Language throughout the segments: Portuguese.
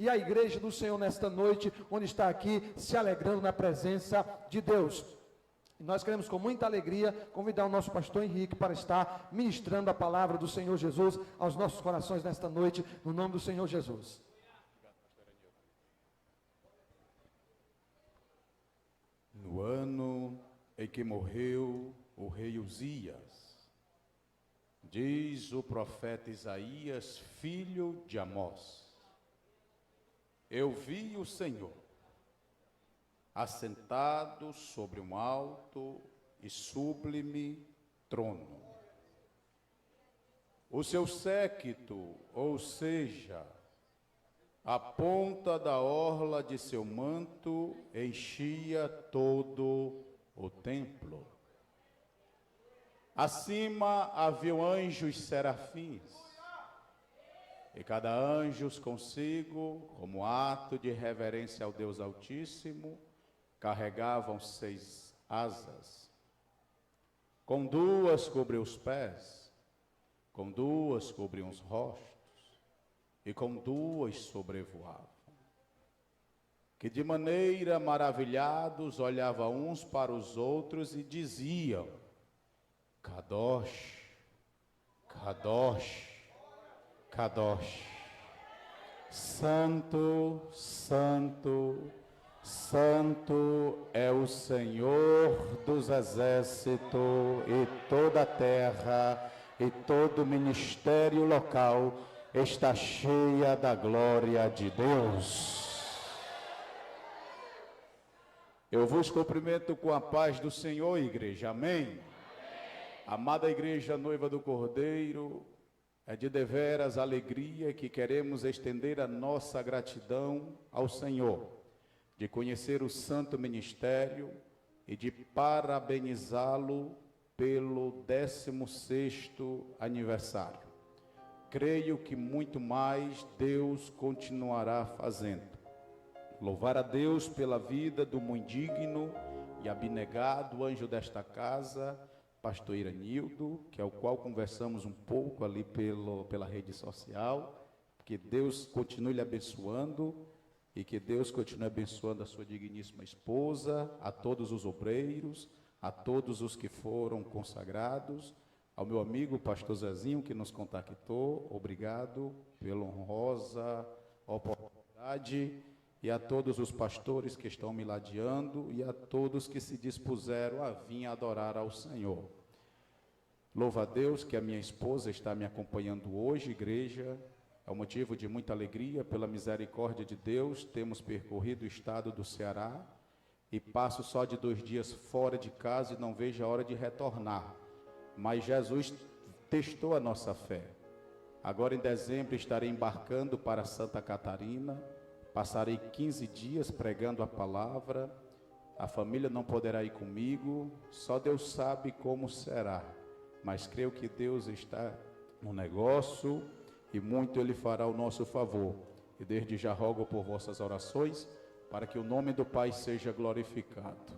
e a igreja do Senhor nesta noite, onde está aqui se alegrando na presença de Deus. E nós queremos com muita alegria convidar o nosso pastor Henrique para estar ministrando a palavra do Senhor Jesus aos nossos corações nesta noite, no nome do Senhor Jesus. No ano em que morreu o rei Uzias, diz o profeta Isaías, filho de Amós: eu vi o Senhor assentado sobre um alto e sublime trono. O seu séquito, ou seja, a ponta da orla de seu manto, enchia todo o templo. Acima haviam anjos serafins, e cada anjo consigo, como ato de reverência ao Deus Altíssimo, carregavam 6 asas. Com 2 cobriam os pés, com 2 cobriam os rostos, e com 2 sobrevoavam. Que de maneira maravilhados olhavam uns para os outros e diziam: Kadosh, Kadosh, Kadosh, Santo, Santo, Santo é o Senhor dos exércitos, e toda a terra e todo o ministério local está cheia da glória de Deus. Eu vos cumprimento com a paz do Senhor, igreja. Amém? Amada igreja noiva do Cordeiro, é de deveras alegria que queremos estender a nossa gratidão ao Senhor, de conhecer o santo ministério e de parabenizá-lo pelo 16º aniversário. Creio que muito mais Deus continuará fazendo. Louvar a Deus pela vida do muito digno e abnegado anjo desta casa, pastor Iranildo, que é o qual conversamos um pouco ali pela rede social. Que Deus continue lhe abençoando e que Deus continue abençoando a sua digníssima esposa, a todos os obreiros, a todos os que foram consagrados, ao meu amigo pastor Zezinho, que nos contactou, obrigado pela honrosa oportunidade, e a todos os pastores que estão me ladeando, e a todos que se dispuseram a vir adorar ao Senhor. Louva a Deus que a minha esposa está me acompanhando hoje, igreja. É um motivo de muita alegria, pela misericórdia de Deus, temos percorrido o estado do Ceará, e passo só de 2 dias fora de casa e não vejo a hora de retornar. Mas Jesus testou a nossa fé. Agora em dezembro estarei embarcando para Santa Catarina, passarei 15 dias pregando a palavra. A família não poderá ir comigo, só Deus sabe como será, mas creio que Deus está no negócio e muito Ele fará ao nosso favor. E desde já rogo por vossas orações, para que o nome do Pai seja glorificado.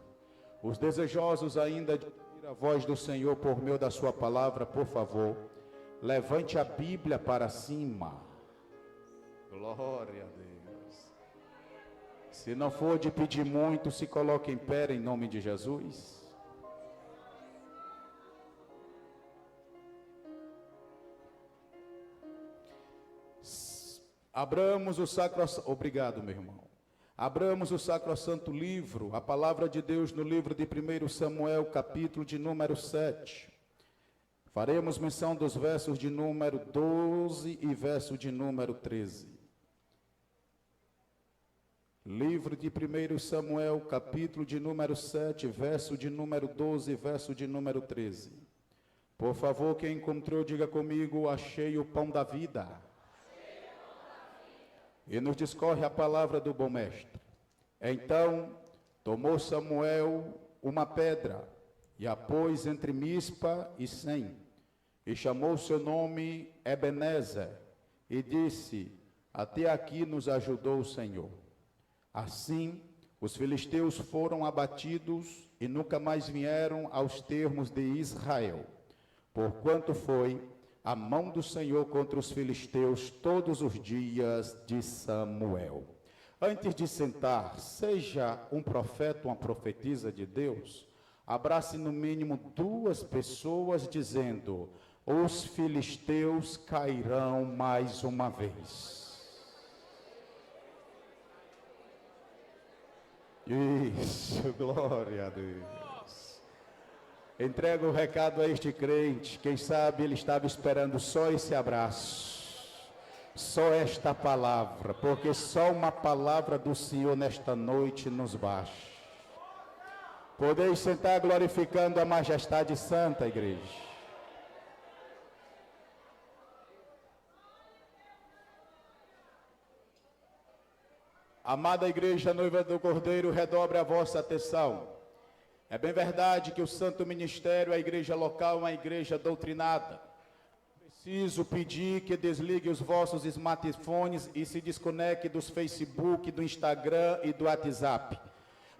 Os desejosos ainda de ouvir a voz do Senhor por meio da sua palavra, por favor, levante a Bíblia para cima. Glória a Deus. Se não for de pedir muito, se coloque em pé em nome de Jesus. Abramos o Obrigado, meu irmão. Abramos o sacrosanto livro, a palavra de Deus no livro de 1 Samuel, capítulo de número 7. Faremos menção dos versos de número 12 e verso de número 13. Livro de 1 Samuel, capítulo de número 7, verso de número 12 e verso de número 13. Por favor, quem encontrou, diga comigo: achei o pão da vida. E nos discorre a palavra do bom mestre. Então tomou Samuel uma pedra e a pôs entre Mispa e Sem, e chamou seu nome Ebenezer, e disse: até aqui nos ajudou o Senhor. Assim os filisteus foram abatidos e nunca mais vieram aos termos de Israel, porquanto foi a mão do Senhor contra os filisteus todos os dias de Samuel. Antes de sentar, seja um profeta, uma profetisa de Deus, abrace no mínimo 2 pessoas dizendo: os filisteus cairão mais uma vez. Isso, glória a Deus. Entrega o recado a este crente. Quem sabe ele estava esperando só esse abraço, só esta palavra, porque só uma palavra do Senhor nesta noite nos basta. Podeis sentar glorificando a majestade santa, igreja. Amada igreja, noiva do Cordeiro, redobre a vossa atenção. É bem verdade que o santo ministério, a igreja local, é uma igreja doutrinada. Preciso pedir que desligue os vossos smartphones e se desconecte dos Facebook, do Instagram e do WhatsApp.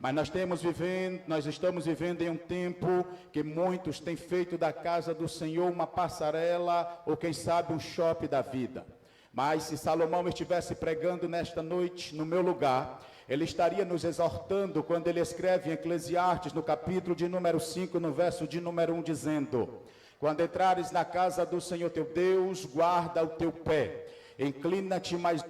Mas nós estamos vivendo em um tempo que muitos têm feito da casa do Senhor uma passarela ou quem sabe um shopping da vida. Mas se Salomão estivesse pregando nesta noite no meu lugar, ele estaria nos exortando quando ele escreve em Eclesiastes, no capítulo de número 5, no verso de número 1, dizendo: quando entrares na casa do Senhor teu Deus, guarda o teu pé, inclina-te mais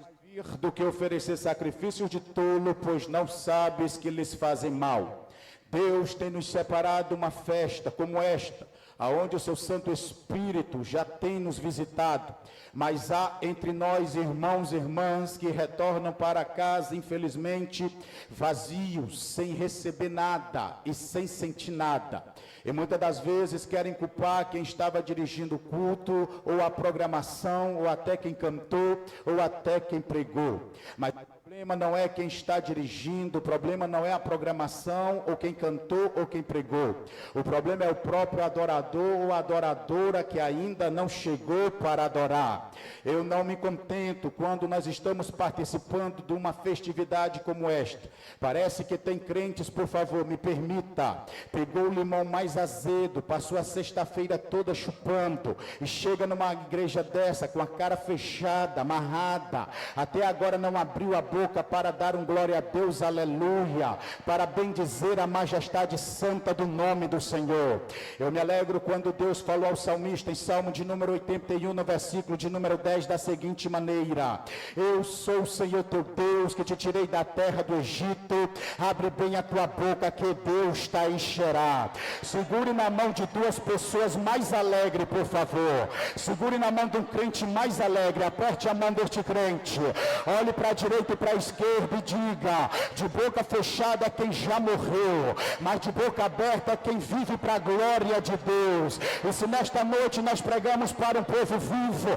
do que oferecer sacrifícios de tolo, pois não sabes que lhes fazem mal. Deus tem nos separado uma festa como esta, aonde o seu Santo Espírito já tem nos visitado, mas há entre nós irmãos e irmãs que retornam para casa, infelizmente, vazios, sem receber nada e sem sentir nada. E muitas das vezes querem culpar quem estava dirigindo o culto, ou a programação, ou até quem cantou, ou até quem pregou. Mas o problema não é quem está dirigindo, o problema não é a programação, ou quem cantou, ou quem pregou. O problema é o próprio adorador ou adoradora que ainda não chegou para adorar. Eu não me contento quando nós estamos participando de uma festividade como esta. Parece que tem crentes, por favor, me permita, pegou o limão mais azedo, passou a sexta-feira toda chupando, e chega numa igreja dessa com a cara fechada, amarrada, até agora não abriu a boca para dar um glória a Deus, aleluia, para bendizer a majestade santa do nome do Senhor. Eu me alegro quando Deus falou ao salmista em Salmo de número 81, no versículo de número 10, da seguinte maneira: eu sou o Senhor teu Deus, que te tirei da terra do Egito, abre bem a tua boca que Deus te encherá. Segure na mão de 2 pessoas mais alegres, por favor. Segure na mão de um crente mais alegre, aperte a mão deste crente, olhe para a direita e para a esquerda e diga: de boca fechada é quem já morreu, mas de boca aberta é quem vive para a glória de Deus. E se nesta noite nós pregamos para um povo vivo,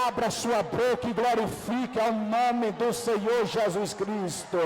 abra sua boca e glorifique ao nome do Senhor Jesus Cristo.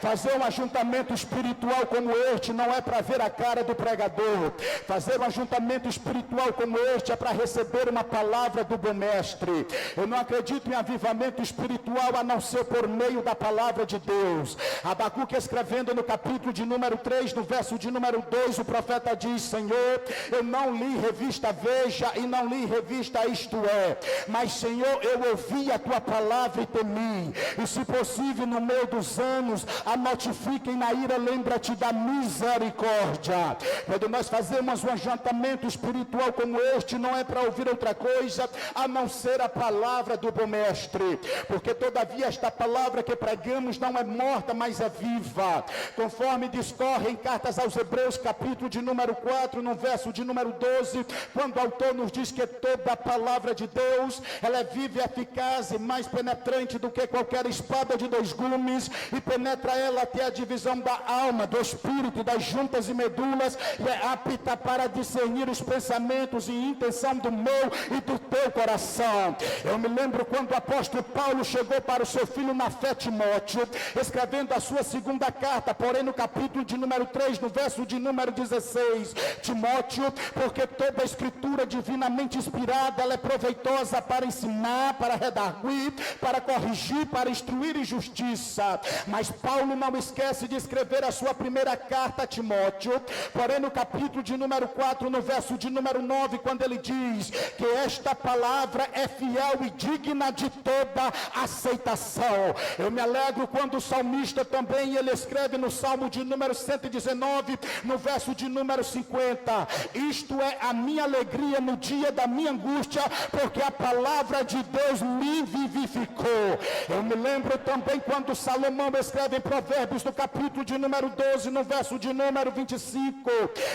Fazer um ajuntamento espiritual como este não é para ver a cara do pregador. Fazer um ajuntamento espiritual como este é para receber uma palavra do bom mestre. Eu não acredito em avivamento espiritual a não ser por meio da palavra de Deus. Abacuque, escrevendo no capítulo de número 3, no verso de número 2, o profeta diz: Senhor, eu não li revista Veja e não li revista Isto É, mas Senhor, eu ouvi a tua palavra e temi, e se possível no meio dos anos a notifiquem na ira, lembra-te da misericórdia. Quando nós fazemos um ajuntamento espiritual como este, não é para ouvir outra coisa a não ser a palavra do bom mestre, porque todavia esta palavra que pregamos não é morta, mas é viva, conforme discorre em cartas aos Hebreus, capítulo de número 4, no verso de número 12, quando o autor nos diz que toda a palavra de Deus, ela é viva e eficaz e mais penetrante do que qualquer espada de 2 gumes, e penetra ela até a divisão da alma, do espírito e das juntas e medulas, e é apta para discernir os pensamentos e intenção do meu e do teu coração. Eu me lembro quando o apóstolo Paulo chegou para o seu filho na fé, Timóteo, Timóteo, escrevendo a sua segunda carta, porém no capítulo de número 3, no verso de número 16, Timóteo, porque toda a escritura divinamente inspirada, ela é proveitosa para ensinar, para redarguir, para corrigir, para instruir em justiça. Mas Paulo não esquece de escrever a sua primeira carta a Timóteo, porém no capítulo de número 4, no verso de número 9, quando ele diz que esta palavra é fiel e digna de toda aceitação. Eu me alegro quando o salmista também, ele escreve no Salmo de número 119, no verso de número 50, isto é a minha alegria no dia da minha angústia, porque a palavra de Deus me vivificou. Eu me lembro também quando Salomão escreve em Provérbios, no capítulo de número 12, no verso de número 25,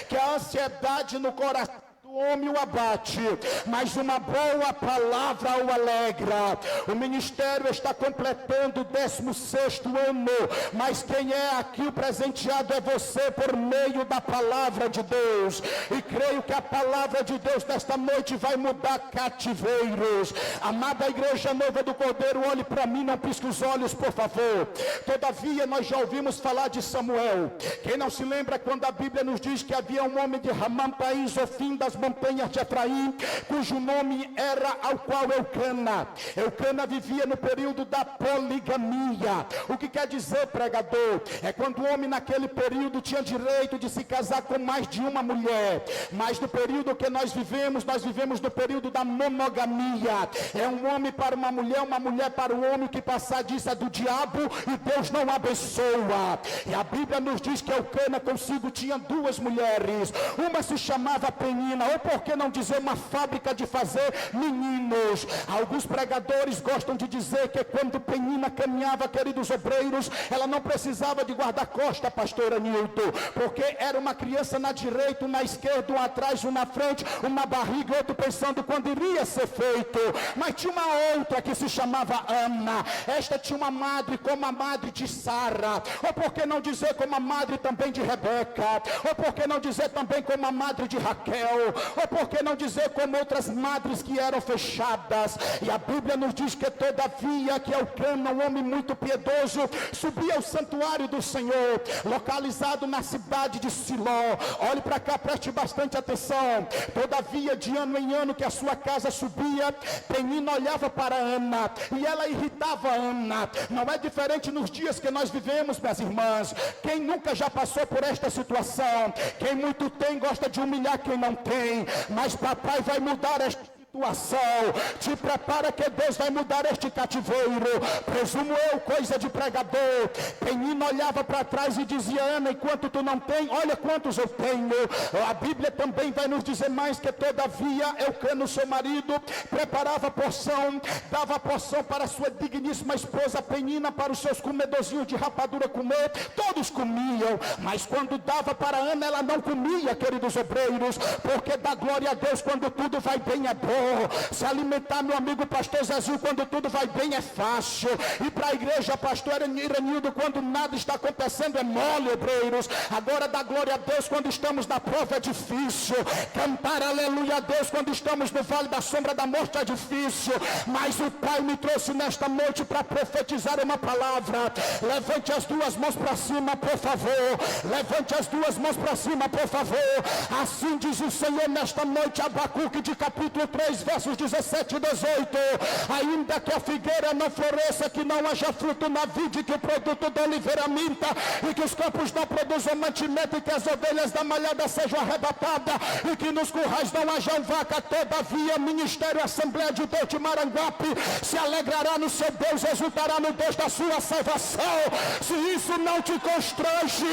que a ansiedade no coração do homem o abate, mas uma boa palavra o alegra. O ministério está completando o 16º ano, mas quem é aqui o presenteado é você por meio da palavra de Deus. E creio que a palavra de Deus nesta noite vai mudar cativeiros. Amada igreja noiva do Cordeiro, olhe para mim, não pisque os olhos, por favor. Todavia nós já ouvimos falar de Samuel. Quem não se lembra quando a Bíblia nos diz que havia um homem de Ramã, país ao fim das montanhas de Efraim, cujo nome era ao qual Eucana. Eucana vivia no período da poligamia. O que quer dizer, pregador? É quando o homem naquele período tinha direito de se casar com mais de uma mulher. Mas no período que nós vivemos no período da monogamia. É um homem para uma mulher para o homem. Que passar disso é do diabo e Deus não abençoa. E a Bíblia nos diz que Eucana consigo tinha duas mulheres. Uma se chamava Penina, ou por que não dizer uma fábrica de fazer meninos. Alguns pregadores gostam de dizer que quando Penina caminhava, queridos obreiros, ela não precisava de guarda-costa, pastor Anilton, porque era uma criança na direita, um na esquerda, um atrás, um na frente, um na barriga, outro pensando quando iria ser feito. Mas tinha uma outra que se chamava Ana. Esta tinha uma madre como a madre de Sara, ou por que não dizer como a madre também de Rebeca, ou por que não dizer também como a madre de Raquel, ou por que não dizer como outras madres que eram fechadas. E a Bíblia nos diz que todavia que Eucana, um homem muito piedoso, subia ao santuário do Senhor, localizado na cidade de Siló. Olhe para cá, preste bastante atenção. Todavia, de ano em ano que a sua casa subia, Penina olhava para Ana e ela irritava Ana. Não é diferente nos dias que nós vivemos, minhas irmãs. Quem nunca já passou por esta situação? Quem muito tem gosta de humilhar quem não tem. Mas papai vai mudar esta situação. Te prepara que Deus vai mudar este cativeiro. Presumo eu, coisa de pregador. Penina olhava para trás e dizia: Ana, enquanto tu não tem, olha quantos eu tenho. A Bíblia também vai nos dizer mais que todavia Eucana, seu marido, preparava porção, dava porção para sua digníssima esposa Penina, para os seus comedorzinhos de rapadura comer. Todos comiam, mas quando dava para Ana, ela não comia, queridos obreiros, porque dá glória a Deus quando tudo vai bem é bom. Se alimentar, meu amigo pastor Zezinho, quando tudo vai bem é fácil. E para a igreja, pastor Iranildo, quando nada está acontecendo é mole, obreiros. Agora dá glória a Deus quando estamos na prova é difícil. Cantar aleluia a Deus quando estamos no vale da sombra da morte é difícil. Mas o Pai me trouxe nesta noite para profetizar uma palavra. Levante as duas mãos para cima, por favor. Levante as duas mãos para cima, por favor. Assim diz o Senhor nesta noite, Abacuque de capítulo 3, versos 17 e 18. Ainda que a figueira não floresça, que não haja fruto na vide, que o produto da oliveira minta, e que os campos não produzam mantimento, e que as ovelhas da malhada sejam arrebatadas, e que nos currais não hajam vaca, todavia Ministério Assembleia de Deus de Maranguape se alegrará no seu Deus, exultará no Deus da sua salvação. Se isso não te constrange,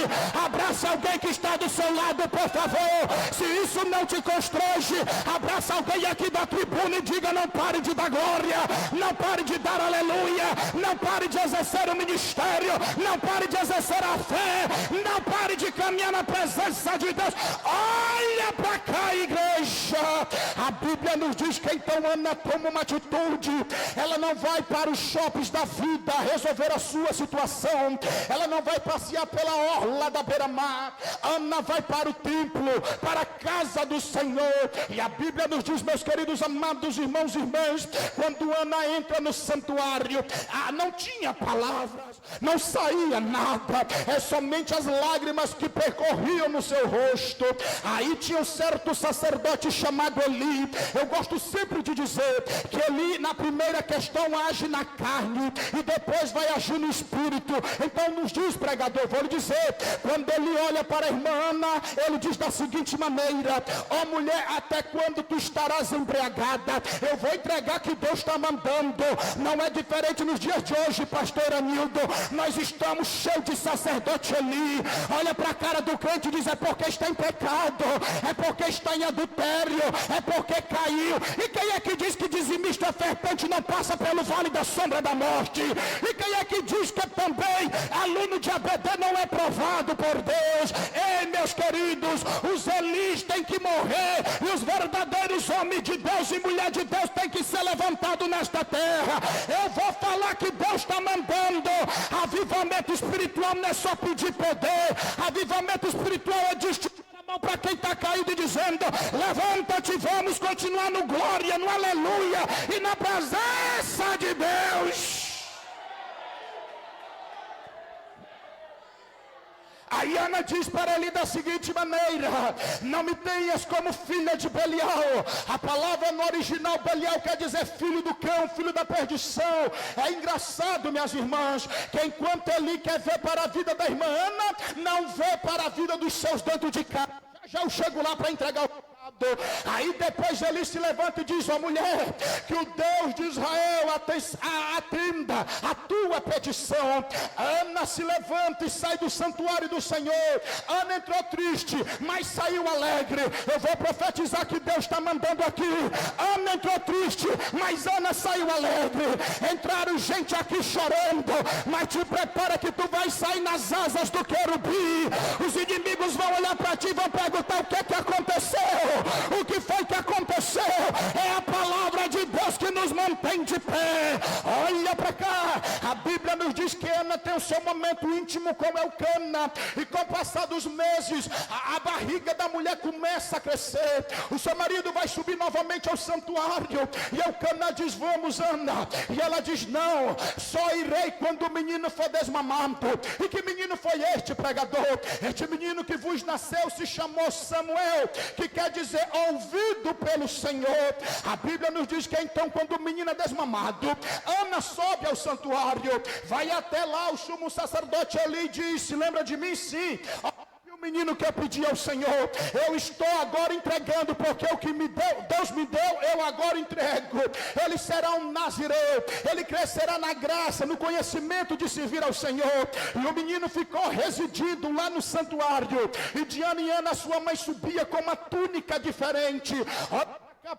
abraça alguém que está do seu lado, por favor. Se isso não te constrange, abraça alguém aqui da tribuna e diga: não pare de dar glória, não pare de dar aleluia, não pare de exercer o ministério, não pare de exercer a fé, não pare de caminhar na presença de Deus. Olha para cá, igreja. A Bíblia Bíblia nos diz que então Ana toma uma atitude. Ela não vai para os shoppings da vida resolver a sua situação. Ela não vai passear pela orla da beira-mar. Ana vai para o templo, para a casa do Senhor. E a Bíblia nos diz, meus queridos amados irmãos e irmãs, quando Ana entra no santuário, não tinha palavras, não saía nada, é somente as lágrimas que percorriam no seu rosto. Aí tinha um certo sacerdote chamado Eli. Eu gosto sempre de dizer que Eli, na primeira questão, age na carne e depois vai agir no espírito. Então nos diz, pregador, vou lhe dizer, quando ele olha para a irmã Ana, ele diz da seguinte maneira: ó mulher, até quando tu estarás embriagada? Eu vou entregar que Deus está mandando. Não é diferente nos dias de hoje, pastor Anildo. Nós estamos cheios de sacerdote Eli. Olha para a cara do crente e diz: é porque está em pecado, é porque está em adultério, é porque caiu. E quem é que diz que dizimista ofertante não passa pelo vale da sombra da morte? E quem é que diz que também aluno de ABD não é provado por Deus? Ei, meus queridos, os Elis têm que morrer e os verdadeiros homens de Deus e mulher de Deus têm que ser levantados nesta terra. Eu vou falar que Deus está mandando. Avivamento espiritual não é só pedir poder. Avivamento espiritual é distribuir a mão para quem está caído e dizendo: levanta-te, vamos continuar no glória, no aleluia e na presença de Deus. Aí Ana diz para ele da seguinte maneira: não me tenhas como filha de Belial. A palavra no original Belial quer dizer filho do cão, filho da perdição. É engraçado, minhas irmãs, que enquanto ele quer ver para a vida da irmã Ana, não vê para a vida dos seus dentro de casa. Já eu chego lá para entregar o... Aí depois ele se levanta e diz: ó mulher, que o Deus de Israel atenda a tua petição. Ana se levanta e sai do santuário do Senhor. Ana entrou triste, mas saiu alegre. Eu vou profetizar que Deus está mandando aqui. Ana entrou triste, mas Ana saiu alegre. Entraram gente aqui chorando, mas te prepara que tu vai sair nas asas do querubim. Os inimigos vão olhar para ti e vão perguntar: o que é que aconteceu? O que foi que aconteceu? É a palavra de Deus que nos mantém de pé. Olha para cá, a Bíblia nos diz que Ana tem o seu momento íntimo com Elcana, e com o passar dos meses a barriga da mulher começa a crescer. O seu marido vai subir novamente ao santuário e Elcana diz: vamos, Ana. E ela diz: não, só irei quando o menino for desmamado. E que menino foi este, pregador? Este menino que vos nasceu se chamou Samuel, que quer dizer ouvido pelo Senhor. A Bíblia nos diz que então, quando o menino é desmamado, Ana sobe ao santuário, vai até lá. O sumo sacerdote Eli disse: lembra de mim? Sim. O menino que eu pedi ao Senhor, eu estou agora entregando, porque o que me deu, Deus me deu, eu agora entrego. Ele será um nazireu, ele crescerá na graça, no conhecimento de servir ao Senhor. E o menino ficou residindo lá no santuário, e de ano em ano a sua mãe subia com uma túnica diferente.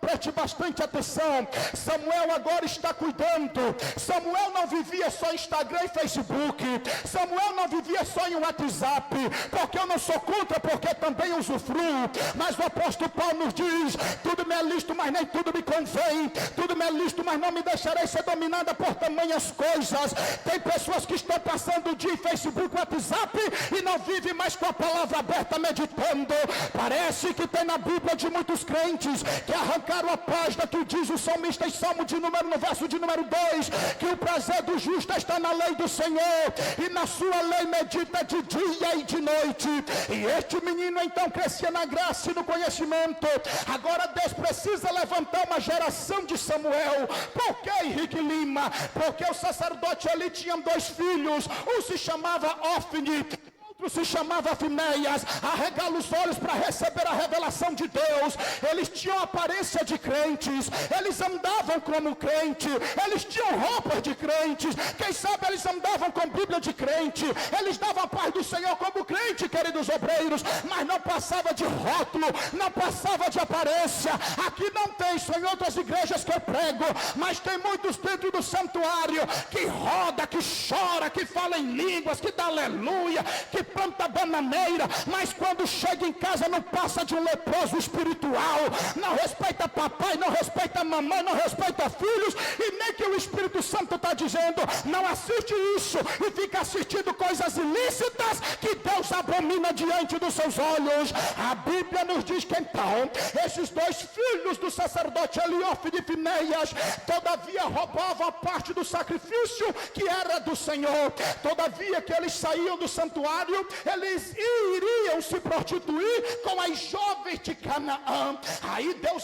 Preste bastante atenção. Samuel agora está cuidando. Samuel não vivia só em Instagram e Facebook. Samuel não vivia só em WhatsApp, porque eu não sou contra, porque também usufruo. Mas o apóstolo Paulo nos diz: tudo me é lícito, mas nem tudo me convém. Tudo me é lícito, mas não me deixarei ser dominada por tamanhas coisas. Tem pessoas que estão passando o dia em Facebook, WhatsApp, e não vivem mais com a palavra aberta meditando. Parece que tem na Bíblia de muitos crentes que arrancaram a página que diz o salmista em Salmo de número, no verso de número 2, que o prazer do justo está na lei do Senhor, e na sua lei medita de dia e de noite. E este menino então crescia na graça e no conhecimento. Agora Deus precisa levantar uma geração de Samuel. Por que, Henrique Lima? Porque o sacerdote ali tinha 2 filhos. Um se chamava Ofni, outro se chamava Finéias. Arregala os olhos para receber a revelação de Deus. Eles tinham aparência de crentes, eles andavam como crente, eles tinham roupas de crentes, quem sabe eles andavam com Bíblia de crente, eles davam a paz do Senhor como crente, queridos obreiros, mas não passava de rótulo, não passava de aparência. Aqui não tem isso em outras igrejas que eu prego, mas tem muitos dentro do santuário que roda, que chora, que fala em línguas, que dá aleluia, que planta bananeira, mas quando chega em casa não passa de um leproso espiritual, não respeita papai, não respeita mamãe, não respeita filhos, e nem que o Espírito Santo está dizendo, não assiste isso, e fica assistindo coisas ilícitas que Deus abomina diante dos seus olhos. A Bíblia nos diz que então, esses dois filhos do sacerdote Eliofne e Finéias, todavia roubavam a parte do sacrifício que era do Senhor. Todavia que eles saíam do santuário, eles iriam se prostituir com as jovens de Canaã. Aí Deus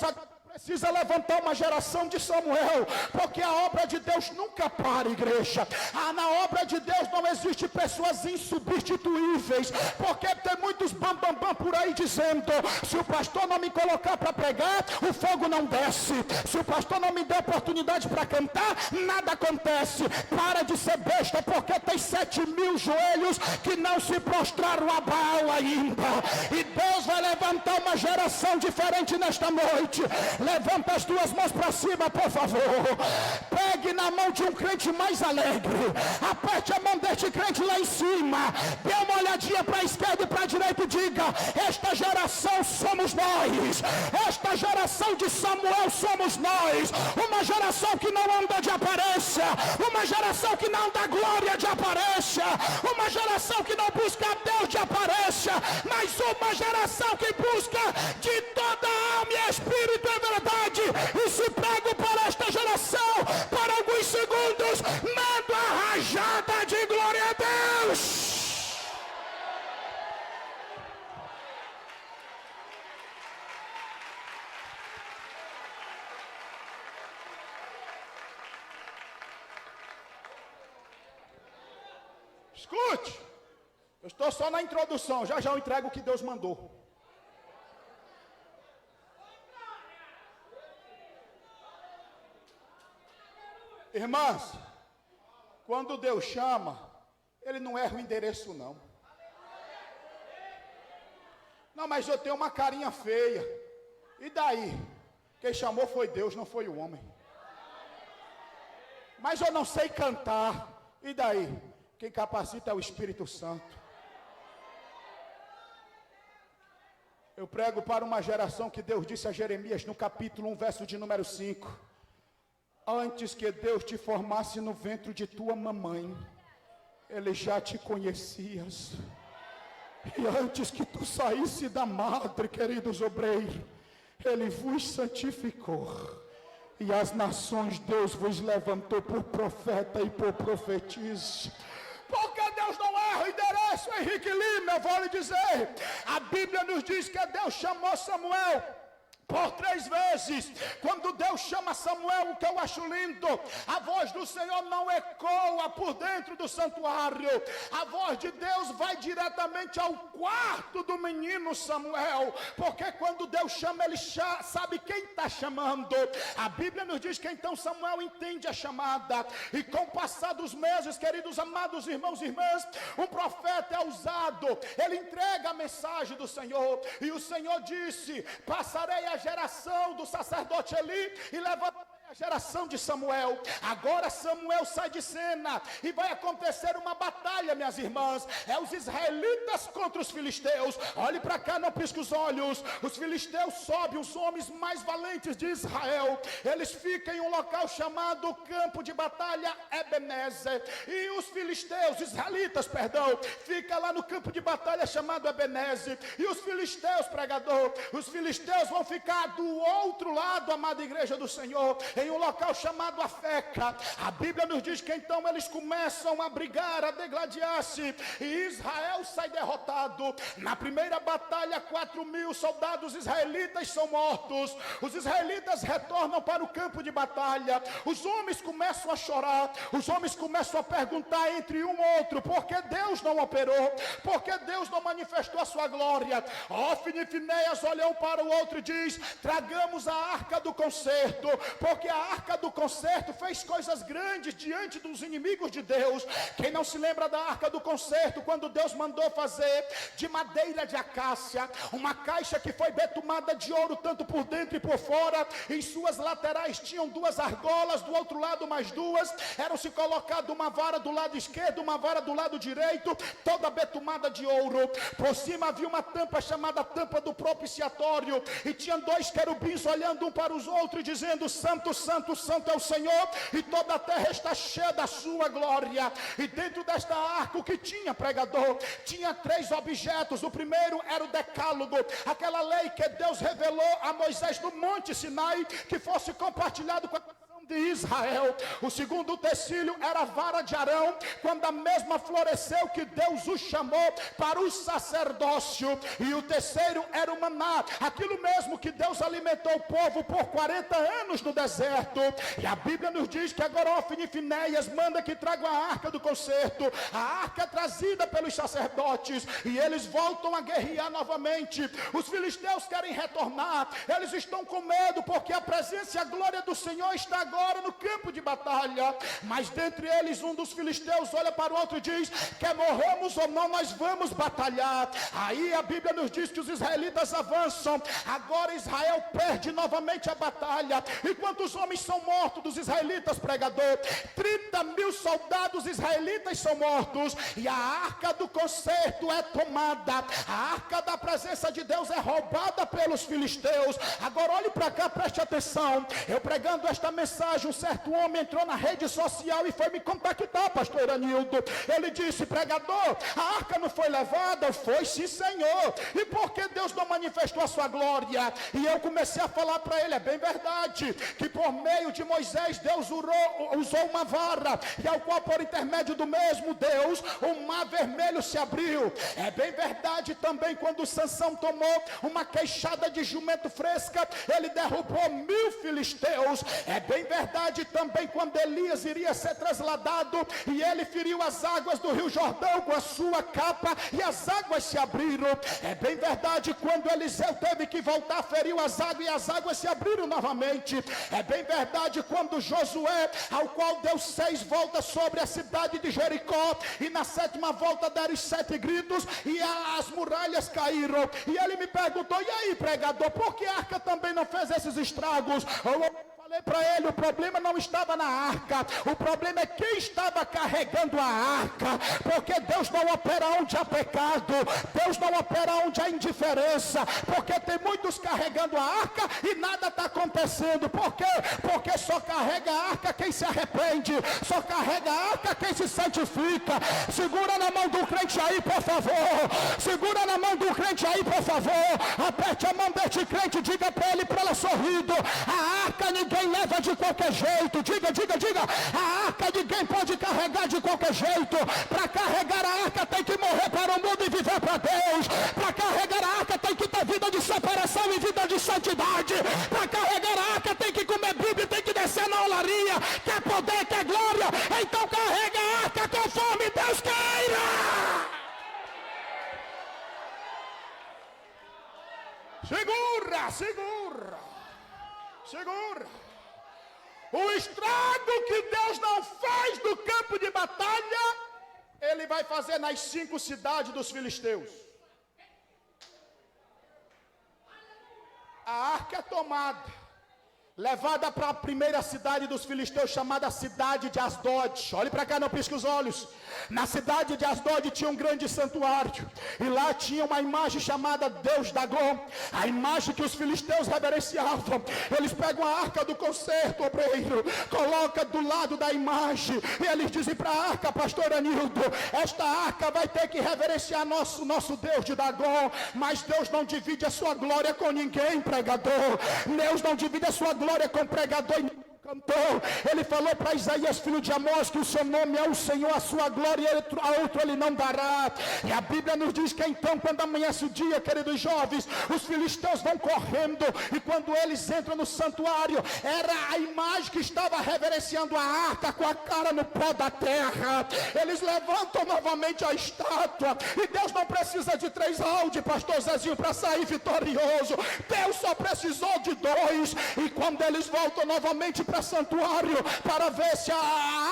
precisa levantar uma geração de Samuel, porque a obra de Deus nunca para, igreja. Na obra de Deus não existe pessoas insubstituíveis, porque tem muitos bambambam por aí dizendo, se o pastor não me colocar para pregar, o fogo não desce, se o pastor não me der oportunidade para cantar, nada acontece. Para de ser besta, porque tem 7.000 joelhos que não se prostraram a Baal ainda, e Deus vai levantar uma geração diferente nesta noite. Levanta as duas mãos para cima, por favor. Pegue na mão de um crente mais alegre. Aperte a mão deste crente lá em cima. Dê uma olhadinha para a esquerda e para a direita e diga, esta geração somos nós. Esta geração de Samuel somos nós. Uma geração que não anda de aparência. Uma geração que não dá glória de aparência. Uma geração que não busca Deus de aparência. Mas uma geração que busca de toda a alma e espírito e verdade. E se prego para esta geração, para alguns segundos, mando a rajada de glória a Deus. Escute, eu estou só na introdução, já eu entrego o que Deus mandou. Irmãs, quando Deus chama, Ele não erra o endereço não. Não, mas eu tenho uma carinha feia. E daí? Quem chamou foi Deus, não foi o homem. Mas eu não sei cantar. E daí? Quem capacita é o Espírito Santo. Eu prego para uma geração que Deus disse a Jeremias no capítulo 1, verso de número 5. Antes que Deus te formasse no ventre de tua mamãe, Ele já te conhecias. E antes que tu saísse da madre, queridos obreiros, Ele vos santificou. E as nações Deus vos levantou por profeta e por profetisa. Porque Deus não erra o endereço, Henrique Lima, eu vou lhe dizer. A Bíblia nos diz que Deus chamou Samuel por 3 vezes. Quando Deus chama Samuel, o que eu acho lindo, a voz do Senhor não ecoa por dentro do santuário. A voz de Deus vai diretamente ao quarto do menino Samuel, porque quando Deus chama, Ele sabe quem está chamando. A Bíblia nos diz que então Samuel entende a chamada, e com o passar dos meses, queridos amados irmãos e irmãs, um profeta é usado, ele entrega a mensagem do Senhor, e o Senhor disse, passarei a geração do sacerdote Eli e levantarei a geração de Samuel. Agora Samuel sai de cena e vai acontecer uma batalha, minhas irmãs. É os israelitas contra os filisteus. Olhe para cá, não pisque os olhos. Os filisteus sobem, os homens mais valentes de Israel. Eles ficam em um local chamado campo de batalha Ebenezer. E os filisteus, israelitas, fica lá no campo de batalha chamado Ebenezer. E os filisteus, pregador, os filisteus vão ficar do outro lado, amada igreja do Senhor, em um local chamado Afeca. A Bíblia nos diz que então eles começam a brigar, a degladiar-se, e Israel sai derrotado. Na primeira batalha, 4.000 soldados israelitas são mortos. Os israelitas retornam para o campo de batalha. Os homens começam a chorar, os homens começam a perguntar entre um e outro, por que Deus não operou? Por que Deus não manifestou a sua glória? Ofne e Finéias olham um para o outro e diz, tragamos a arca do concerto, porque a arca do concerto fez coisas grandes diante dos inimigos de Deus. Quem não se lembra da arca do concerto, quando Deus mandou fazer de madeira de acácia uma caixa que foi betumada de ouro, tanto por dentro e por fora. Em suas laterais tinham 2 argolas, do outro lado mais 2. Eram-se colocado uma vara do lado esquerdo, uma vara do lado direito, toda betumada de ouro. Por cima havia uma tampa chamada tampa do propiciatório, e tinha 2 querubins olhando um para os outros, dizendo: Santo, Santo, Santo é o Senhor, e toda a terra está cheia da sua glória. E dentro desta arca, o que tinha, pregador? Tinha 3 objetos. O primeiro era o decálogo, aquela lei que Deus revelou a Moisés no Monte Sinai, que fosse compartilhado com a de Israel. O segundo utensílio era a vara de Arão, quando a mesma floresceu, que Deus o chamou para o sacerdócio. E o terceiro era o maná, aquilo mesmo que Deus alimentou o povo por 40 anos no deserto. E a Bíblia nos diz que agora Ofni e Finéias manda que tragam a arca do concerto. A arca é trazida pelos sacerdotes, e eles voltam a guerrear novamente. Os filisteus querem retornar, eles estão com medo, porque a presença e a glória do Senhor está agora no campo de batalha. Mas dentre eles, um dos filisteus olha para o outro e diz: quer morramos ou não, nós vamos batalhar. Aí a Bíblia nos diz que os israelitas avançam. Agora Israel perde novamente a batalha. E quantos homens são mortos dos israelitas, pregador? 30.000 soldados israelitas são mortos. E a arca do concerto é tomada. A arca da presença de Deus é roubada pelos filisteus. Agora olhe para cá, preste atenção. Eu pregando esta mensagem, um certo homem entrou na rede social e foi me contactar, pastor Anildo. Ele disse: pregador, a arca não foi levada? Foi, sim, Senhor. E por que Deus não manifestou a sua glória? E eu comecei a falar para ele: é bem verdade que por meio de Moisés Deus usou uma vara, e ao qual por intermédio do mesmo Deus o mar vermelho se abriu. É bem verdade também quando Sansão tomou uma queixada de jumento fresca, ele derrubou 1000 filisteus. É bem verdade também quando Elias iria ser trasladado e ele feriu as águas do Rio Jordão com a sua capa e as águas se abriram. É bem verdade quando Eliseu teve que voltar, feriu as águas e as águas se abriram novamente. É bem verdade quando Josué, ao qual deu 6 voltas sobre a cidade de Jericó, e na 7ª volta deram 7 gritos e as muralhas caíram. E ele me perguntou: e aí, pregador, por que a arca também não fez esses estragos? Falei para ele: o problema não estava na arca, o problema é quem estava carregando a arca. Porque Deus não opera onde há pecado, Deus não opera onde há indiferença. Porque tem muitos carregando a arca e nada está acontecendo. Por quê? Porque só carrega a arca quem se arrepende, só carrega a arca quem se santifica. Segura na mão do crente aí, por favor. Segura na mão do crente aí, por favor. Aperte a mão deste crente, diga para ele, para ela sorrindo: a arca ninguém leva de qualquer jeito. Diga, diga, diga: a arca ninguém pode carregar de qualquer jeito. Para carregar a arca tem que morrer para o mundo e viver para Deus. Para carregar a arca tem que ter vida de separação e vida de santidade. Para carregar a arca tem que comer Bíblia, tem que descer na olaria. Quer poder, quer glória? Então carrega a arca conforme Deus queira. Segura, segura, segura. O estrago que Deus não faz no campo de batalha, Ele vai fazer nas 5 cidades dos filisteus. A arca é tomada, levada para a primeira cidade dos filisteus, chamada cidade de Asdod. Olhe para cá, não pisque os olhos. Na cidade de Asdod tinha um grande santuário, e lá tinha uma imagem chamada Deus Dagon, a imagem que os filisteus reverenciavam. Eles pegam a arca do concerto, obreiro, coloca do lado da imagem, e eles dizem para a arca: pastor Anildo, esta arca vai ter que reverenciar nosso Deus de Dagon. Mas Deus não divide a sua glória com ninguém, pregador. Deus não divide a sua glória com pregador e cantor. Ele falou para Isaías, filho de Amós, que o seu nome é o Senhor, a sua glória a outro ele não dará. E a Bíblia nos diz que então, quando amanhece o dia, queridos jovens, os filisteus vão correndo, e quando eles entram no santuário, era a imagem que estava reverenciando a arca com a cara no pó da terra. Eles levantam novamente a estátua, e Deus não precisa de 3 rounds, pastor Zezinho, para sair vitorioso. Deus só precisou de 2, e quando eles voltam novamente para ao santuário para ver se a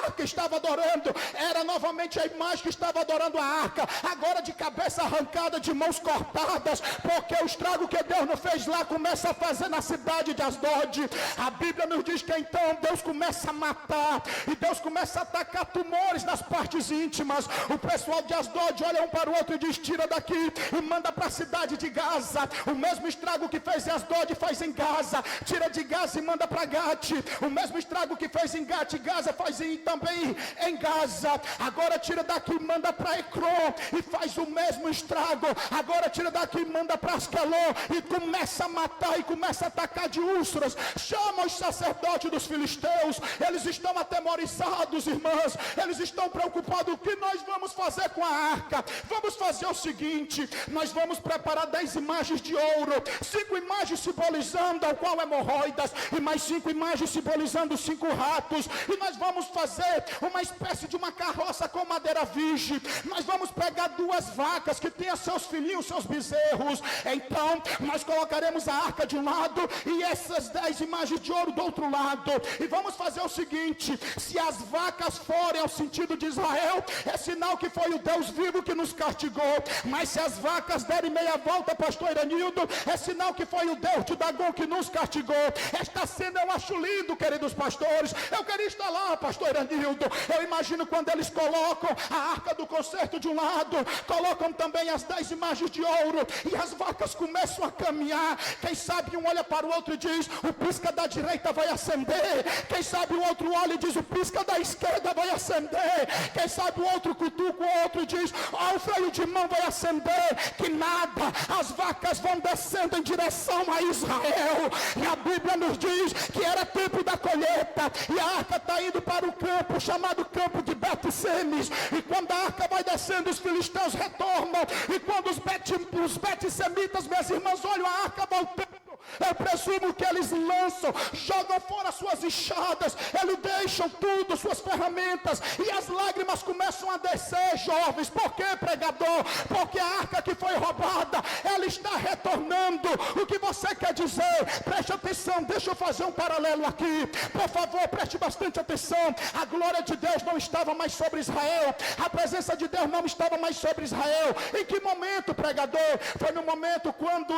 arca estava adorando. Era novamente a imagem que estava adorando a arca, agora de cabeça arrancada, de mãos cortadas, porque o estrago que Deus não fez lá começa a fazer na cidade de Asdod. A Bíblia nos diz que então Deus começa a matar, e Deus começa a atacar tumores nas partes íntimas. O pessoal de Asdod olha um para o outro e diz: tira daqui e manda para a cidade de Gaza. O mesmo estrago que fez em Asdod faz em Gaza. Tira de Gaza e manda para Gate. O mesmo estrago que fez em Gate e Gaza faz também em Gaza. Agora tira daqui e manda para Ecrom e faz o mesmo estrago. Agora tira daqui e manda para Ascalon e começa a matar e começa a atacar de úlceras. Chama os sacerdotes dos filisteus. Eles estão atemorizados, irmãs. Eles estão preocupados. O que nós vamos fazer com a arca? Vamos fazer o seguinte: nós vamos preparar 10 imagens de ouro, 5 imagens simbolizando ao qual hemorroidas, e mais 5 imagens simbolizando 5 ratos, e nós vamos fazer uma espécie de uma carroça com madeira virgem. Nós vamos pegar 2 vacas que tenham seus filhinhos, seus bezerros. Então nós colocaremos a arca de um lado e essas 10 imagens de ouro do outro lado, e vamos fazer o seguinte: se as vacas forem ao sentido de Israel, é sinal que foi o Deus vivo que nos castigou. Mas se as vacas derem meia volta, pastor Iranildo, é sinal que foi o Deus de Dagon que nos castigou. Esta cena eu acho lindo, queridos pastores. Eu queria estar lá, pastor Iranildo. Eu imagino quando eles colocam a arca do concerto de um lado, colocam também as 10 imagens de ouro, e as vacas começam a caminhar. Quem sabe um olha para o outro e diz: o pisca da direita vai acender. Quem sabe o outro olha e diz: o pisca da esquerda vai acender. Quem sabe o outro cutuca o outro e diz: o freio de mão vai acender. Que nada, as vacas vão descendo em direção a Israel, e a Bíblia nos diz que era tempo da colheita, e a arca está indo para o campo chamado campo de Bet-Semes. E quando a arca vai descendo, os filisteus retornam, e quando os Bet-Semitas, minhas irmãs, olham a arca voltando, eu presumo que eles lançam, jogam fora suas enxadas, eles deixam tudo, suas ferramentas, e as lágrimas começam a descer, jovens. Por quê, pregador? Porque a arca que foi roubada, ela está retornando. O que você quer dizer? Preste atenção, deixa eu fazer um paralelo aqui, por favor, preste bastante atenção. A glória de Deus não estava mais sobre Israel, a presença de Deus não estava mais sobre Israel. Em que momento, pregador? Foi no momento quando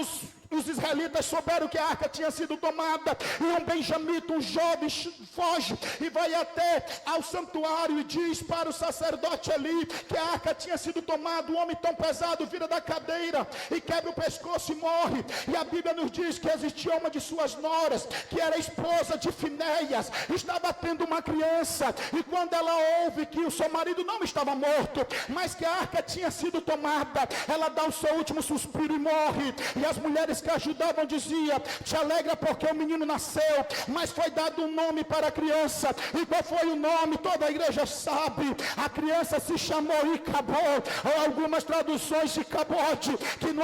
os israelitas souberam que a arca tinha sido tomada, e um benjamita, um jovem, foge e vai até ao santuário e diz para o sacerdote ali que a arca tinha sido tomada. Um homem tão pesado vira da cadeira e quebra o pescoço e morre. E a Bíblia nos diz que existia uma de suas noras, que era esposa de Finéias, estava tendo uma criança, e quando ela ouve que o seu marido não estava morto, mas que a arca tinha sido tomada, ela dá o seu último suspiro e morre. E as mulheres que ajudavam diziam: te alegra porque o menino nasceu, mas foi dado um nome para a criança. E qual foi o nome? Toda a igreja sabe. A criança se chamou Icabod, ou algumas traduções de Cabode, que no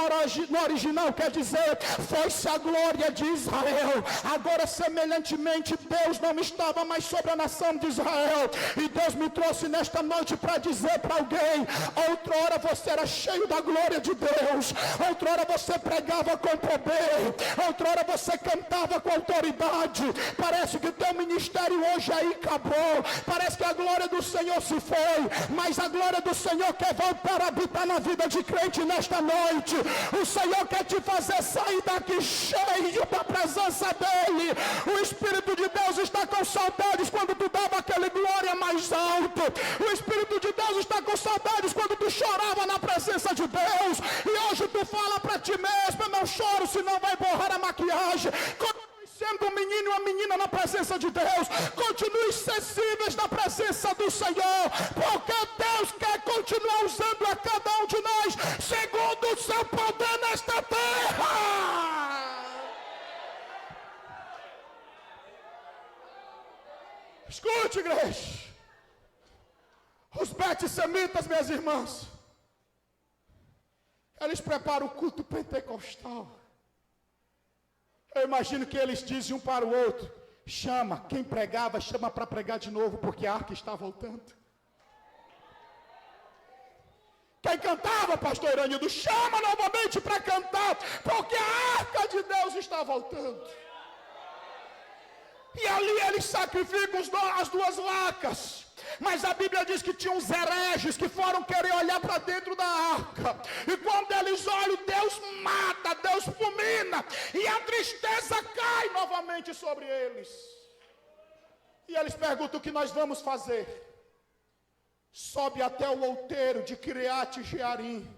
original quer dizer: foi-se a glória de Israel. Agora, semelhantemente, Deus não estava mais sobre a nação de Israel, e Deus me trouxe nesta noite para dizer para alguém: outrora você era cheio da glória de Deus, outrora você pregava com poder, outrora você cantava com autoridade. Parece que o teu ministério hoje aí acabou, parece que a glória do Senhor se foi, mas a glória do Senhor quer voltar a habitar na vida de crente nesta noite. O Senhor quer te fazer sair daqui cheio da presença dEle. O Espírito de Deus está com saudades quando tu dava aquele glória mais alto. O Espírito de Deus está com saudades quando tu chorava na presença de Deus, e hoje tu fala para ti mesmo: eu não choro, senão vai borrar a maquiagem. Continue sendo um menino e uma menina na presença de Deus, continue sensíveis na presença do Senhor, porque Deus quer continuar usando a cada um de nós segundo o seu poder nesta terra. Escute, igreja, os Bet-Semitas, minhas irmãs, eles preparam o culto pentecostal. Eu imagino que eles dizem um para o outro: chama, quem pregava, chama para pregar de novo, porque a arca está voltando. Quem cantava, pastor Iranildo, chama novamente para cantar, porque a arca de Deus está voltando. E ali eles sacrificam as duas vacas. Mas a Bíblia diz que tinha uns hereges que foram querer olhar para dentro da arca. E quando eles olham, Deus mata, Deus fulmina. E a tristeza cai novamente sobre eles. E eles perguntam: o que nós vamos fazer? Sobe até o outeiro de Kiriat Jearim.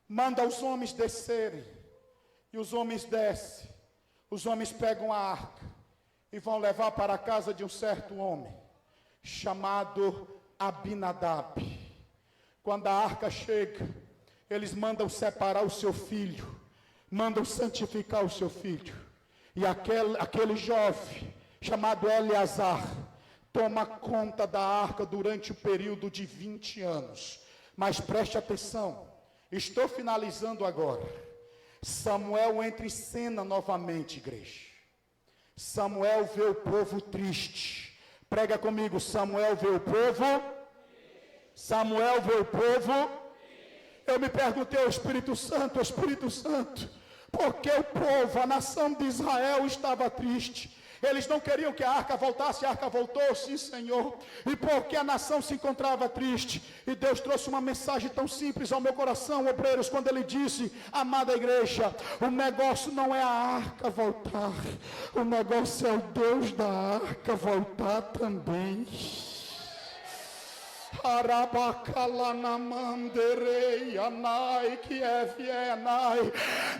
Manda os homens descerem. E os homens descem. Os homens pegam a arca e vão levar para a casa de um certo homem, chamado Abinadab. Quando a arca chega, eles mandam separar o seu filho, mandam santificar o seu filho. E aquele jovem, chamado Eleazar, toma conta da arca durante o período de 20 anos. Mas preste atenção, estou finalizando agora. Samuel entra em cena novamente, igreja. Samuel vê o povo triste. Prega comigo: Samuel vê o povo. Samuel vê o povo. Eu me perguntei ao Espírito Santo, por que o povo, a nação de Israel estava triste? Eles não queriam que a arca voltasse, a arca voltou, sim, Senhor. E porque a nação se encontrava triste, e Deus trouxe uma mensagem tão simples ao meu coração, obreiros, quando Ele disse: amada igreja, o negócio não é a arca voltar, o negócio é o Deus da arca voltar também.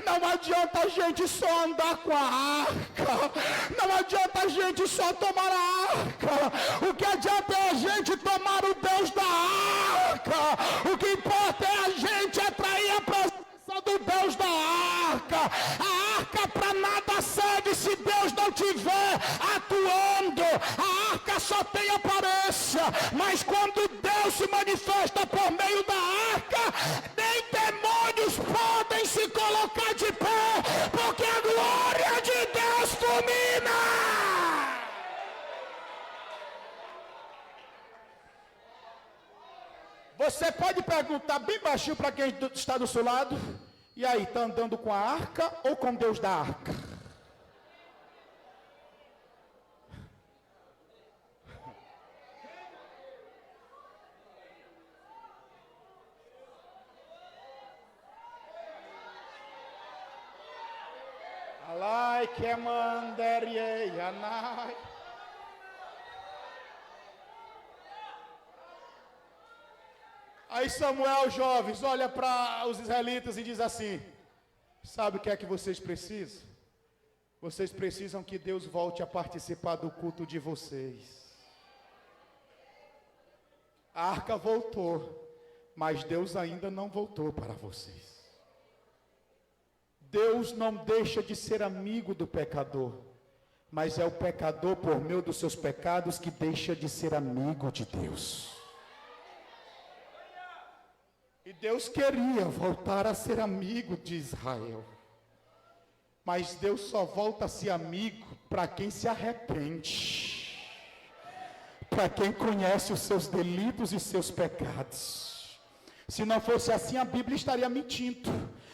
Não adianta a gente só andar com a arca, não adianta a gente só tomar a arca. O que adianta é a gente tomar o Deus da arca. O que importa é a gente atrair a presença do Deus da arca. A arca para nada serve se Deus não estiver atuando. A arca só tem aparência, mas quando Deus se manifesta por meio da arca, nem demônios podem se colocar de pé, porque a glória de Deus fulmina. Você pode perguntar bem baixinho para quem está do seu lado: e aí, está andando com a arca ou com Deus da arca? Alai que mandere anai. Aí Samuel, jovens, olha para os israelitas e diz assim: sabe o que é que vocês precisam? Vocês precisam que Deus volte a participar do culto de vocês. A arca voltou, mas Deus ainda não voltou para vocês. Deus não deixa de ser amigo do pecador, mas é o pecador, por meio dos seus pecados, que deixa de ser amigo de Deus. E Deus queria voltar a ser amigo de Israel, mas Deus só volta a ser amigo para quem se arrepende, para quem conhece os seus delitos e seus pecados. Se não fosse assim, a Bíblia estaria mentindo.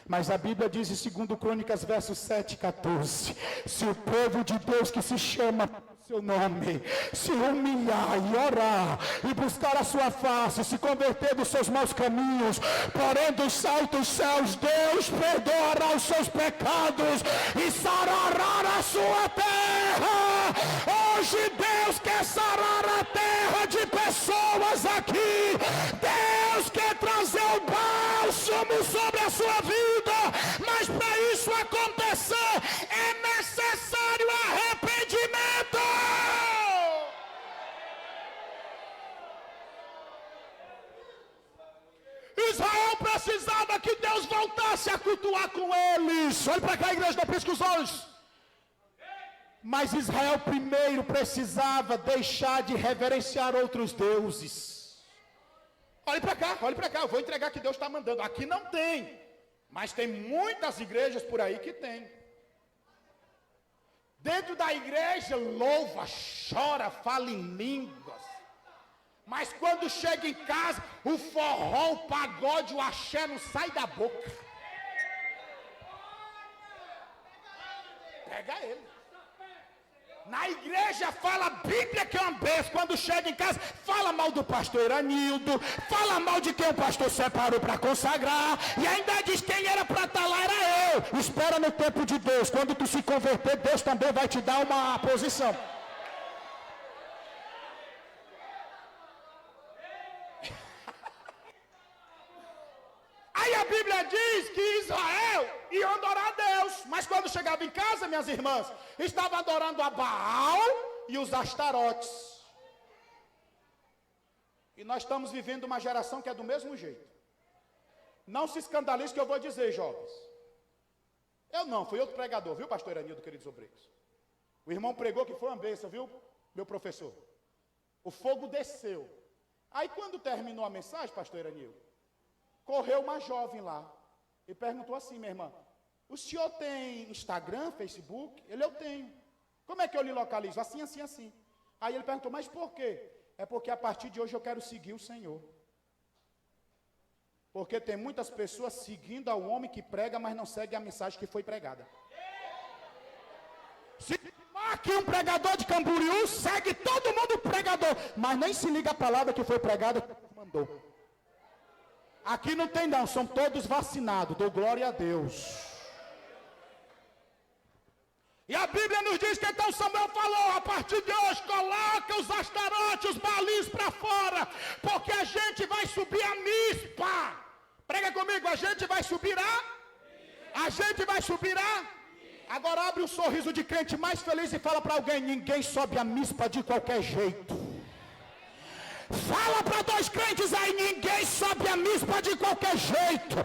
Mas a Bíblia diz em 2 Crônicas, versos 7 e 14: se o povo de Deus que se chama seu nome se humilhar e orar e buscar a sua face, se converter dos seus maus caminhos, porém dos altos céus Deus perdoará os seus pecados e sarará a sua terra. Hoje Deus quer sarar a terra de pessoas aqui. Deus quer trazer o bálsamo sobre a sua vida, mas para isso acontecer é necessário arrependimento. Israel precisava que Deus voltasse a cultuar com eles. Olhe para cá, igreja, não pisque os olhos. Mas Israel primeiro precisava deixar de reverenciar outros deuses. Olhe para cá, eu vou entregar que Deus está mandando. Aqui não tem, mas tem muitas igrejas por aí que tem. Dentro da igreja, louva, chora, fala em línguas. Mas quando chega em casa, o forró, o pagode, o axé não sai da boca. Pega ele. Na igreja fala a Bíblia que é uma bênção. Quando chega em casa, fala mal do pastor Iranildo, fala mal de quem o pastor separou para consagrar, e ainda diz quem era para estar lá era eu. Espera no tempo de Deus. Quando tu se converter, Deus também vai te dar uma posição. Aí a Bíblia diz que Israel ia adorar a Deus, mas quando chegava em casa, minhas irmãs, estava adorando a Baal e os Astarotes. E nós estamos vivendo uma geração que é do mesmo jeito. Não se escandalize que eu vou dizer, jovens. Eu não, foi outro pregador, viu, pastor Iranildo, queridos obreiros? O irmão pregou que foi uma bênção, viu, meu professor? O fogo desceu. Aí quando terminou a mensagem, pastor Iranildo, correu uma jovem lá e perguntou assim, minha irmã, o senhor tem Instagram, Facebook? Ele, eu tenho. Como é que eu lhe localizo? Assim, assim, assim. Aí ele perguntou, mas por quê? É porque a partir de hoje eu quero seguir o Senhor. Porque tem muitas pessoas seguindo ao homem que prega, mas não segue a mensagem que foi pregada. Se marque um pregador de Camboriú, segue todo mundo pregador, mas nem se liga a palavra que foi pregada, que mandou. Aqui não tem não, são todos vacinados, dou glória a Deus. E a Bíblia nos diz que então Samuel falou, a partir de hoje, coloca os astarotes, os balins para fora, porque a gente vai subir a Mispa. Prega comigo, a gente vai subir a gente vai subir Agora abre um sorriso de crente mais feliz e fala para alguém, ninguém sobe a Mispa de qualquer jeito. Fala para dois crentes aí, ninguém sobe a Mispa de qualquer jeito.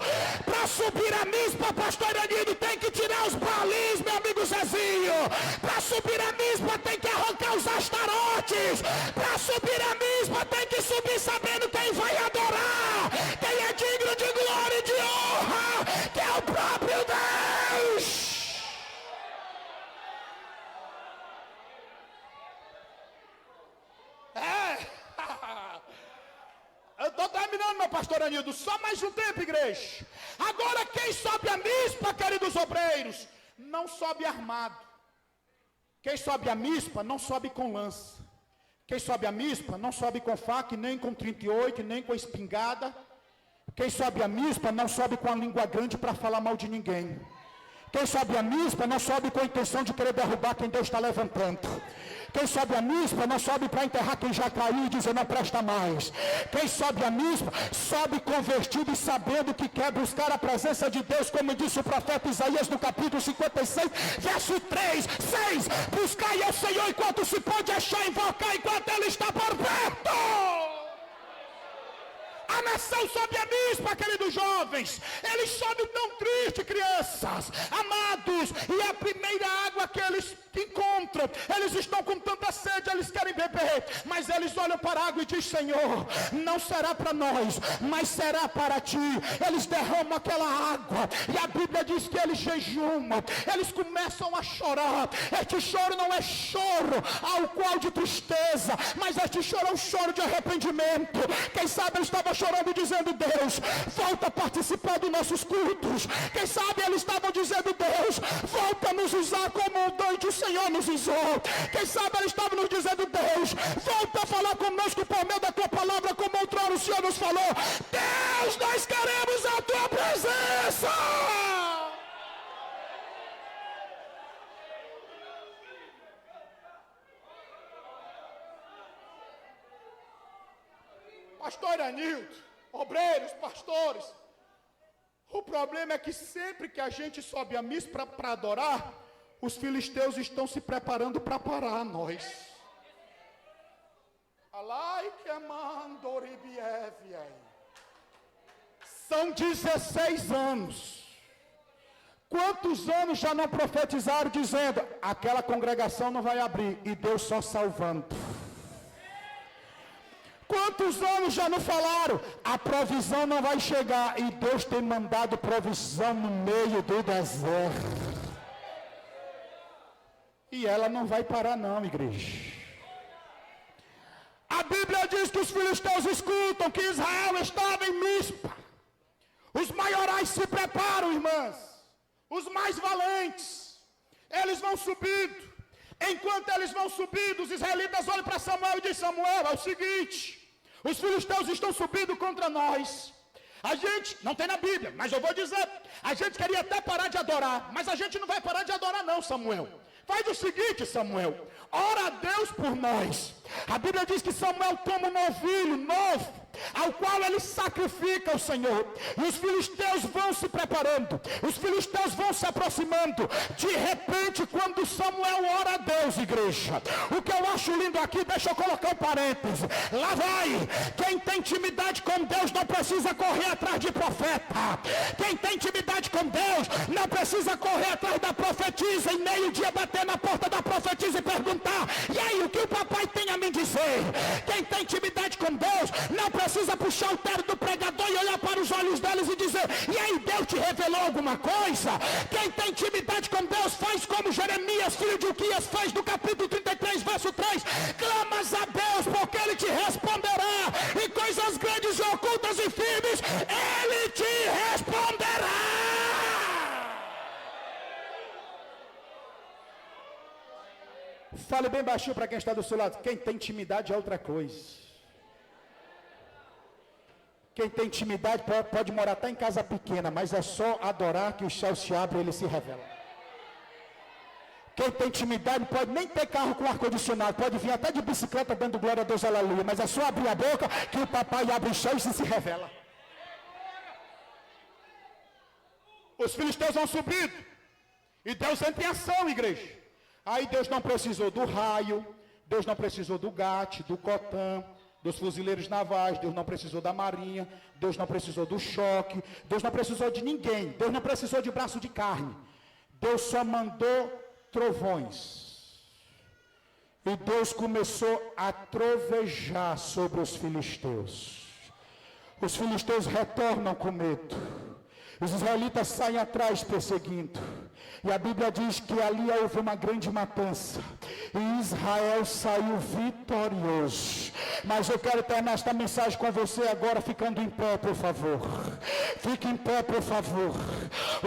Para subir a Mispa, pastor Iranildo, tem que tirar os balins, meu amigo Zezinho. Para subir a Mispa tem que arrancar os astarotes. Para subir a Mispa tem que subir sabendo quem vai adorar, quem é digno de glória e de honra, que é o próprio Deus. Eu estou terminando, meu pastor Anildo, só mais um tempo, igreja. Agora quem sobe a Mispa, queridos obreiros, não sobe armado. Quem sobe a Mispa não sobe com lança. Quem sobe a Mispa não sobe com faca, nem com 38, nem com espingarda. Quem sobe a Mispa não sobe com a língua grande para falar mal de ninguém. Quem sobe a Mispa não sobe com a intenção de querer derrubar quem Deus está levantando. Quem sobe a Mispa não sobe para enterrar quem já caiu e dizer não presta mais. Quem sobe a Mispa, sobe convertido e sabendo que quer buscar a presença de Deus, como disse o profeta Isaías no capítulo 56, verso 3, 6. Buscai ao Senhor enquanto se pode achar, invocar enquanto Ele está por perto. A nação sobe a Mispa, queridos jovens. Eles sobem tão triste, crianças, amados. E é a primeira água que eles encontram. Eles estão com tanta sede, eles querem beber. Mas eles olham para a água e dizem, Senhor, não será para nós, mas será para ti. Eles derramam aquela água. E a Bíblia diz que eles jejumam. Eles começam a chorar. Este choro não é choro ao qual de tristeza, mas este choro é um choro de arrependimento. Quem sabe eles estavam chorando dizendo, Deus, volta a participar dos nossos cultos. Quem sabe eles estavam dizendo, Deus, volta a nos usar como um dom que o Senhor nos usou. Quem sabe eles estavam nos dizendo, Deus, volta a falar conosco por meio da tua palavra, como outrora o Senhor nos falou. Deus, nós queremos a tua presença. Pastor Iranildo, obreiros, pastores, o problema é que sempre que a gente sobe a Mispa para adorar, os filisteus estão se preparando para parar nós. São 16 anos. Quantos anos já não profetizaram dizendo, aquela congregação não vai abrir, e Deus só salvando? Quantos anos já não falaram? A provisão não vai chegar. E Deus tem mandado provisão no meio do deserto. E ela não vai parar não, igreja. A Bíblia diz que os filisteus escutam que Israel estava em Mispa. Os maiorais se preparam, irmãs. Os mais valentes. Eles vão subindo. Enquanto eles vão subindo, os israelitas olham para Samuel e dizem: Samuel, é o seguinte, os filisteus estão subindo contra nós. A gente, não tem na Bíblia, mas eu vou dizer, a gente queria até parar de adorar, mas a gente não vai parar de adorar não, Samuel. Faz o seguinte, Samuel, ora a Deus por nós. A Bíblia diz que Samuel toma um novilho novo, ao qual ele sacrifica ao Senhor. E os filisteus vão se preparando, os filisteus vão se aproximando. De repente, quando Samuel ora a Deus, igreja, o que eu acho lindo aqui, deixa eu colocar um parêntese. Lá vai, quem tem intimidade com Deus não precisa correr atrás de profeta. Quem tem intimidade com Deus não precisa correr atrás da profetisa e meio-dia bater na porta da profetisa e perguntar: e aí, o que o papai tem a me dizer? Quem tem intimidade com Deus não precisa puxar o terno do pregador e olhar para os olhos deles e dizer: e aí, Deus te revelou alguma coisa? Quem tem intimidade com Deus faz como Jeremias, filho de Uquias, faz no capítulo 33, verso 3: clamas a Deus porque Ele te responderá, e coisas grandes e ocultas e firmes Ele te responderá. Fale bem baixinho para quem está do seu lado: quem tem intimidade é outra coisa. Quem tem intimidade pode morar até em casa pequena, mas é só adorar que os céus se abrem e Ele se revela. Quem tem intimidade pode nem ter carro com ar-condicionado, pode vir até de bicicleta dando glória a Deus, aleluia, mas é só abrir a boca que o papai abre os céus e se revela. Os filisteus vão subindo e Deus entra em ação, igreja. Aí Deus não precisou do raio, Deus não precisou do GAT, do COTAN, dos fuzileiros navais, Deus não precisou da marinha, Deus não precisou do choque, Deus não precisou de ninguém, Deus não precisou de braço de carne. Deus só mandou trovões. E Deus começou a trovejar sobre os filisteus. Os filisteus retornam com medo. Os israelitas saem atrás perseguindo. E a Bíblia diz que ali houve uma grande matança. E Israel saiu vitorioso. Mas eu quero terminar esta mensagem com você agora ficando em pé, por favor. Fique em pé, por favor.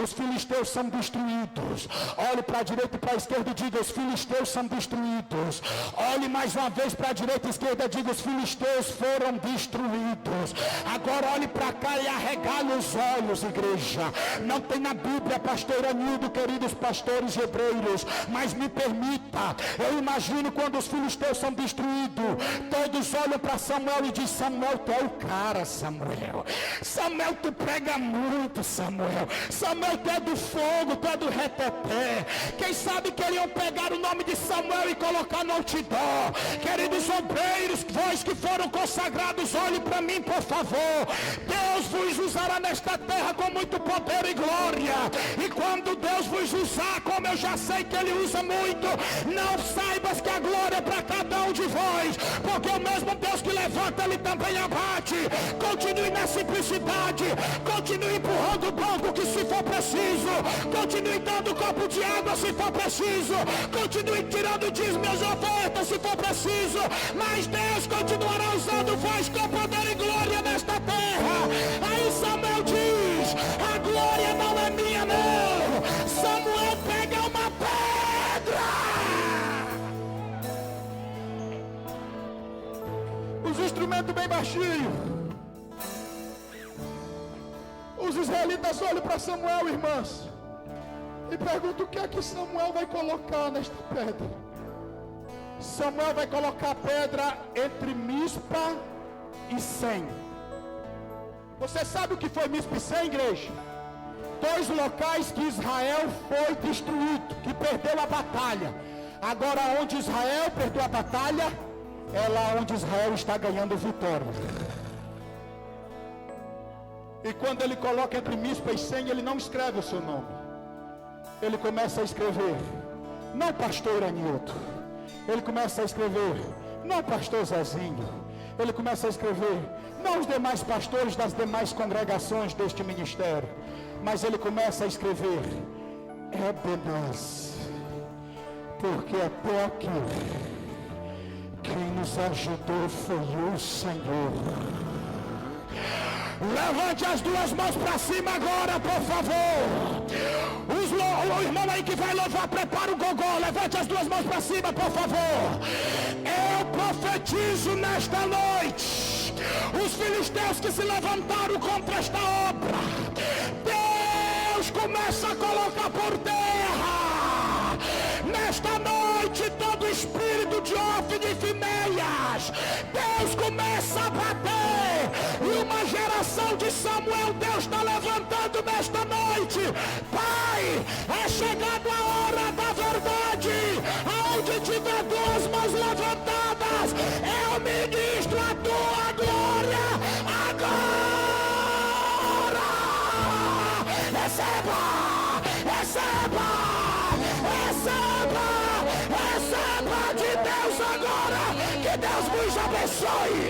Os filisteus são destruídos. Olhe para a direita e para a esquerda e diga: os filisteus são destruídos. Olhe mais uma vez para a direita e esquerda e diga: os filisteus foram destruídos. Agora olhe para cá e arregale os olhos, igreja. Não tem na Bíblia, pastor Anildo, queridos pastores hebreiros, mas me permita, eu imagino quando os filisteus são destruídos, todos olham para Samuel e dizem: Samuel, tu é o cara, Samuel. Samuel, tu prega muito, Samuel. Samuel, tu é do fogo, tu é do reteté. Quem sabe queriam pegar o nome de Samuel e colocar no outdoor. Queridos obreiros, vós que foram consagrados, olhe para mim, por favor. Deus vos usará nesta terra com muito poder e glória. E quando Deus vos usar, como eu já sei que Ele usa muito, não saibas que a glória é para cada um de vós, porque o mesmo Deus que levanta, Ele também abate. Continue na simplicidade, continue empurrando o banco que se for preciso, continue dando copo de água se for preciso, continue tirando dízimo e ofertas se for preciso, mas Deus continuará usando vós com poder e glória nesta terra. Aí Samuel diz: a glória não é minha não. Samuel pega uma pedra. Os instrumentos bem baixinhos. Os israelitas olham para Samuel, irmãs, e perguntam: o que é que Samuel vai colocar nesta pedra? Samuel vai colocar a pedra entre Mispa e Sem. Você sabe o que foi Mispa e Sem, igreja? Dois locais que Israel foi destruído, que perdeu a batalha. Agora, onde Israel perdeu a batalha, é lá onde Israel está ganhando vitória. E quando ele coloca entre Mispa e Sem, ele não escreve o seu nome. Ele começa a escrever: não pastor Anildo. Ele começa a escrever: não pastor Zezinho. Ele começa a escrever: não os demais pastores das demais congregações deste ministério. Mas ele começa a escrever: Ebenezer. Porque até aqui, quem nos ajudou foi o Senhor. Levante as duas mãos para cima agora, por favor. O irmão aí que vai louvar, prepara o gogó. Levante as duas mãos para cima, por favor. Eu profetizo nesta noite. Os filisteus que se levantaram contra esta obra, Deus começa a colocar por terra. Nesta noite, todo espírito de Ofni e Finéias, Deus começa a bater. E uma geração de Samuel, Deus está levantando nesta noite. Pai, é chegada a hora da verdade. Aonde tiver duas mãos levantadas, eu ministro a tua glória agora. Receba, receba, receba, receba de Deus agora. Que Deus vos abençoe.